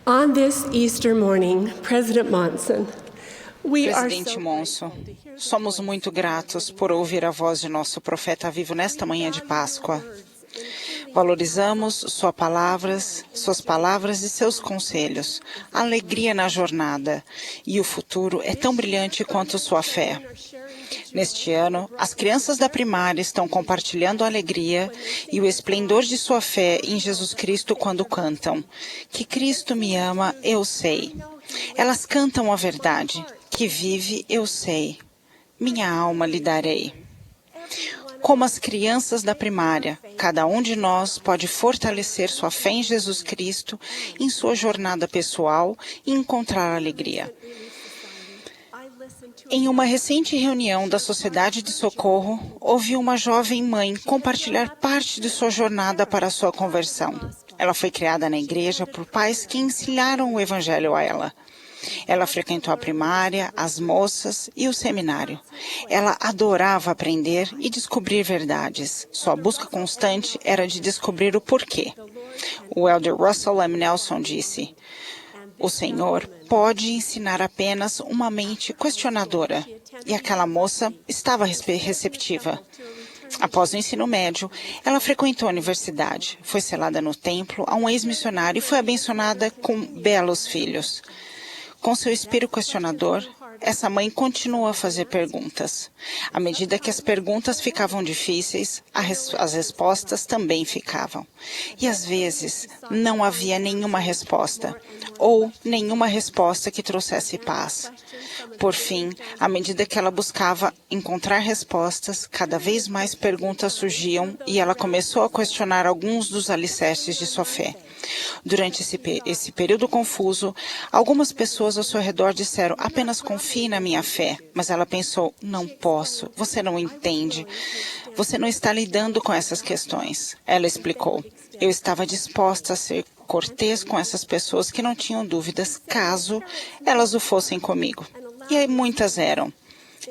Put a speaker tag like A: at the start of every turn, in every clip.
A: On this Easter morning, President Monson, we are
B: Presidente
A: so
B: Monson, somos muito gratos por ouvir a voz de nosso profeta vivo nesta manhã de Páscoa. Valorizamos suas palavras e seus conselhos, a alegria na jornada, e o futuro é tão brilhante quanto sua fé. Neste ano, as crianças da primária estão compartilhando a alegria e o esplendor de sua fé em Jesus Cristo quando cantam: que Cristo me ama, eu sei. Elas cantam a verdade: que vive, eu sei. Minha alma lhe darei. Como as crianças da primária, cada um de nós pode fortalecer sua fé em Jesus Cristo em sua jornada pessoal e encontrar alegria. Em uma recente reunião da Sociedade de Socorro, ouvi uma jovem mãe compartilhar parte de sua jornada para a sua conversão. Ela foi criada na igreja por pais que ensinaram o Evangelho a ela. Ela frequentou a primária, as moças e o seminário. Ela adorava aprender e descobrir verdades. Sua busca constante era de descobrir o porquê. O elder Russell M. Nelson disse: o Senhor pode ensinar apenas uma mente questionadora. E aquela moça estava receptiva. Após o ensino médio, ela frequentou a universidade, foi selada no templo a um ex-missionário e foi abençoada com belos filhos. Com seu espírito questionador, essa mãe continuou a fazer perguntas. À medida que as perguntas ficavam difíceis, as respostas também ficavam. E às vezes não havia nenhuma resposta, ou nenhuma resposta que trouxesse paz. Por fim, à medida que ela buscava encontrar respostas, cada vez mais perguntas surgiam e ela começou a questionar alguns dos alicerces de sua fé. Durante esse período confuso, algumas pessoas ao seu redor disseram: apenas confie na minha fé. Mas ela pensou: não posso, você não entende. Você não está lidando com essas questões. Ela explicou: eu estava disposta a ser cortês com essas pessoas que não tinham dúvidas caso elas o fossem comigo. E aí muitas eram.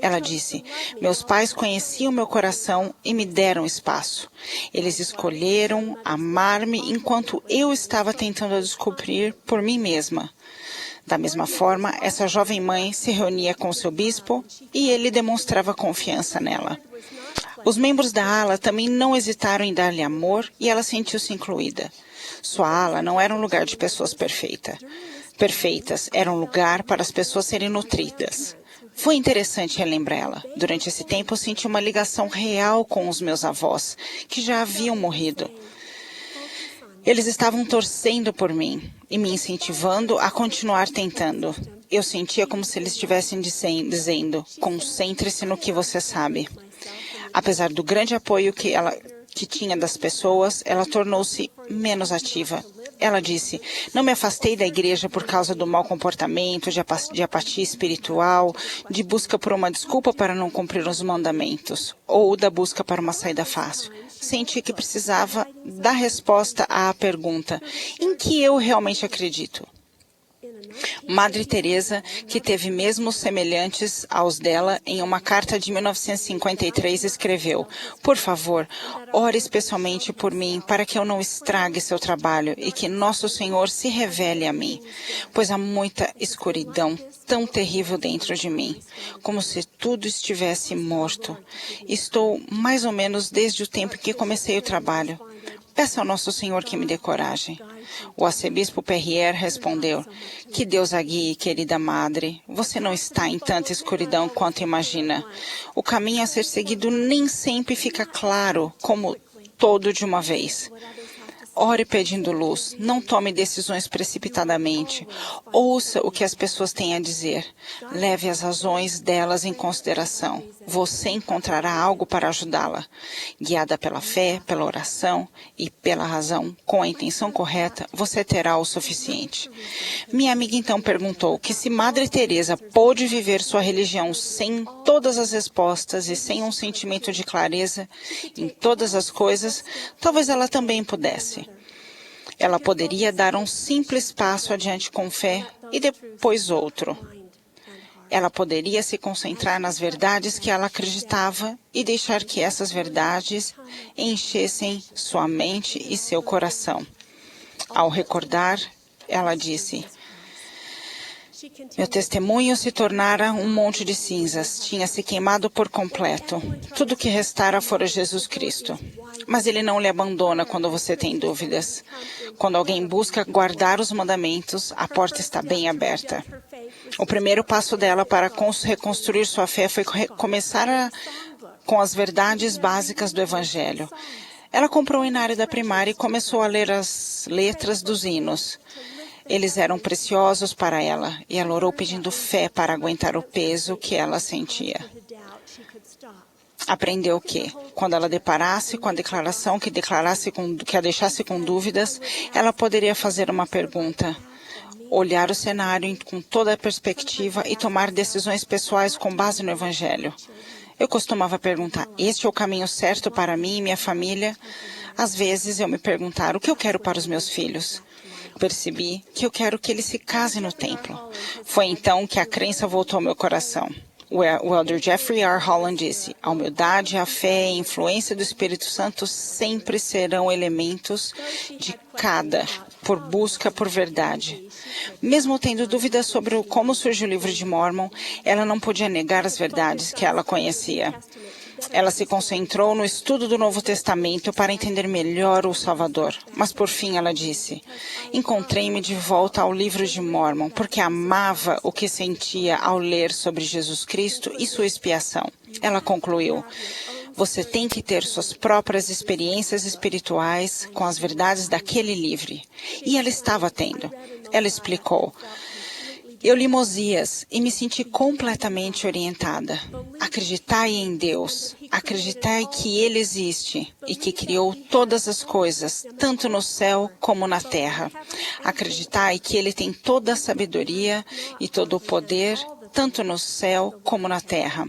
B: Ela disse: meus pais conheciam meu coração e me deram espaço. Eles escolheram amar-me enquanto eu estava tentando descobrir por mim mesma. Da mesma forma, essa jovem mãe se reunia com seu bispo e ele demonstrava confiança nela. Os membros da ala também não hesitaram em dar-lhe amor e ela sentiu-se incluída. Sua ala não era um lugar de pessoas perfeitas, era um lugar para as pessoas serem nutridas. Foi interessante relembrá-la. Durante esse tempo, eu senti uma ligação real com os meus avós, que já haviam morrido. Eles estavam torcendo por mim e me incentivando a continuar tentando. Eu sentia como se eles estivessem dizendo: concentre-se no que você sabe. Apesar do grande apoio que tinha das pessoas, ela tornou-se menos ativa. Ela disse: não me afastei da igreja por causa do mau comportamento, de apatia espiritual, de busca por uma desculpa para não cumprir os mandamentos, ou da busca para uma saída fácil. Senti que precisava dar resposta à pergunta: em que eu realmente acredito? Madre Teresa, que teve mesmos semelhantes aos dela, em uma carta de 1953 escreveu: por favor, ore especialmente por mim para que eu não estrague seu trabalho e que nosso Senhor se revele a mim, pois há muita escuridão tão terrível dentro de mim, como se tudo estivesse morto. Estou mais ou menos desde o tempo que comecei o trabalho. Peça ao nosso Senhor que me dê coragem. O arcebispo Perrier respondeu: que Deus a guie, querida madre. Você não está em tanta escuridão quanto imagina. O caminho a ser seguido nem sempre fica claro, como todo de uma vez. Ore pedindo luz. Não tome decisões precipitadamente. Ouça o que as pessoas têm a dizer. Leve as razões delas em consideração. Você encontrará algo para ajudá-la. Guiada pela fé, pela oração e pela razão, com a intenção correta, você terá o suficiente. Minha amiga então perguntou que se Madre Teresa pôde viver sua religião sem todas as respostas e sem um sentimento de clareza em todas as coisas, talvez ela também pudesse. Ela poderia dar um simples passo adiante com fé e depois outro. Ela poderia se concentrar nas verdades que ela acreditava e deixar que essas verdades enchessem sua mente e seu coração. Ao recordar Ela disse: meu testemunho se tornara um monte de cinzas, tinha se queimado por completo. Tudo o que restara fora Jesus Cristo. Mas Ele não lhe abandona quando você tem dúvidas. Quando alguém busca guardar os mandamentos, a porta está bem aberta. O primeiro passo dela para reconstruir sua fé foi começar com as verdades básicas do Evangelho. Ela comprou o inário da primária e começou a ler as letras dos hinos. Eles eram preciosos para ela, e ela orou pedindo fé para aguentar o peso que ela sentia. Aprendeu que, quando ela deparasse com a declaração que a deixasse com dúvidas, ela poderia fazer uma pergunta, olhar o cenário com toda a perspectiva e tomar decisões pessoais com base no Evangelho. Eu costumava perguntar, este é o caminho certo para mim e minha família? Às vezes eu me perguntava, o que eu quero para os meus filhos? Percebi que eu quero que eles se casem no templo. Foi então que a crença voltou ao meu coração. O elder Jeffrey R. Holland disse, a humildade, a fé e a influência do Espírito Santo sempre serão elementos de cada busca por verdade. Mesmo tendo dúvidas sobre como surgiu o livro de Mormon, ela não podia negar as verdades que ela conhecia. Ela se concentrou no estudo do Novo Testamento para entender melhor o Salvador. Mas, por fim, ela disse, encontrei-me de volta ao livro de Mormon, porque amava o que sentia ao ler sobre Jesus Cristo e sua expiação. Ela concluiu, você tem que ter suas próprias experiências espirituais com as verdades daquele livro. E ela estava tendo. Ela explicou, eu li Mosias e me senti completamente orientada. Acreditai em Deus, acreditai que Ele existe e que criou todas as coisas, tanto no céu como na terra. Acreditai que Ele tem toda a sabedoria e todo o poder, tanto no céu como na terra.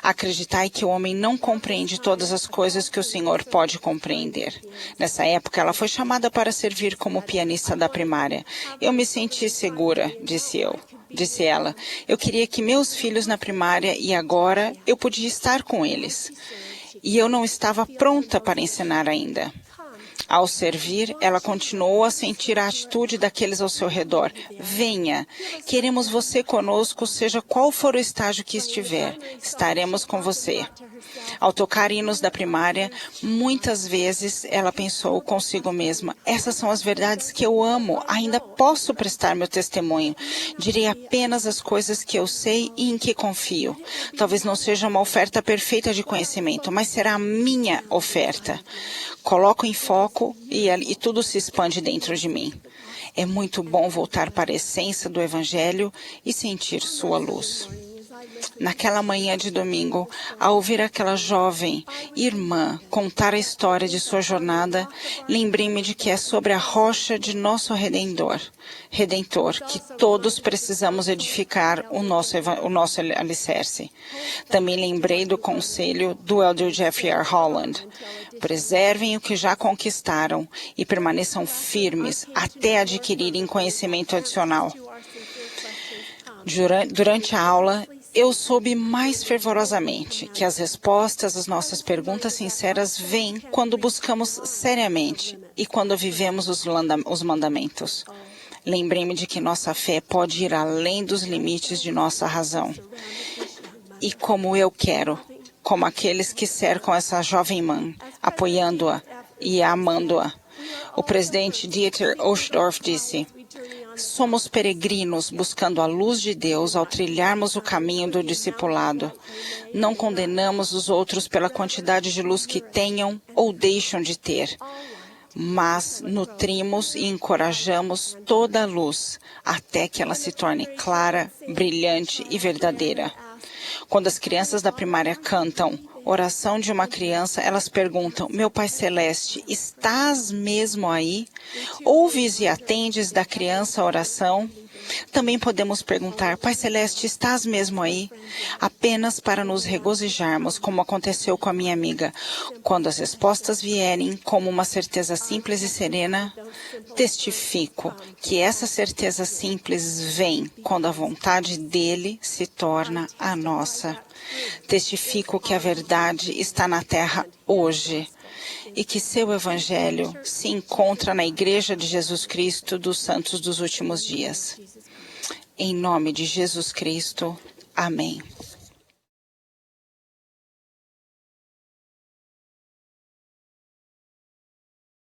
B: Acreditai que o homem não compreende todas as coisas que o Senhor pode compreender. Nessa época, ela foi chamada para servir como pianista da primária. Eu me senti segura, disse ela. Eu queria que meus filhos na primária e agora eu podia estar com eles. E eu não estava pronta para ensinar ainda. Ao servir, ela continuou a sentir a atitude daqueles ao seu redor. Venha, queremos você conosco, seja qual for o estágio que estiver. Estaremos com você. Ao tocar hinos da primária, muitas vezes ela pensou consigo mesma, essas são as verdades que eu amo, ainda posso prestar meu testemunho. Direi apenas as coisas que eu sei e em que confio. Talvez não seja uma oferta perfeita de conhecimento, mas será a minha oferta. Coloco em foco e tudo se expande dentro de mim. É muito bom voltar para a essência do Evangelho e sentir sua luz. Naquela manhã de domingo, ao ouvir aquela jovem irmã contar a história de sua jornada, lembrei-me de que é sobre a rocha de nosso Redentor que todos precisamos edificar o nosso alicerce. Também lembrei do conselho do elder Jeffrey R. Holland. Preservem o que já conquistaram e permaneçam firmes até adquirirem conhecimento adicional. Durante a aula, eu soube mais fervorosamente que as respostas às nossas perguntas sinceras vêm quando buscamos seriamente e quando vivemos os mandamentos. Lembrei-me de que nossa fé pode ir além dos limites de nossa razão. E como eu quero, como aqueles que cercam essa jovem mãe, apoiando-a e amando-a. O presidente Dieter Uchtdorf disse, somos peregrinos buscando a luz de Deus ao trilharmos o caminho do discipulado. Não condenamos os outros pela quantidade de luz que tenham ou deixam de ter, mas nutrimos e encorajamos toda a luz até que ela se torne clara, brilhante e verdadeira. Quando as crianças da primária cantam Oração de uma Criança, elas perguntam, meu Pai Celeste, estás mesmo aí? Ouves e atendes da criança a oração? Também podemos perguntar, Pai Celeste, estás mesmo aí? Apenas para nos regozijarmos, como aconteceu com a minha amiga. Quando as respostas vierem como uma certeza simples e serena, testifico que essa certeza simples vem quando a vontade dele se torna a nossa. Testifico que a verdade está na terra hoje. e que seu evangelho se encontra na Igreja de Jesus Cristo dos Santos dos Últimos Dias. Em nome de Jesus Cristo. Amém.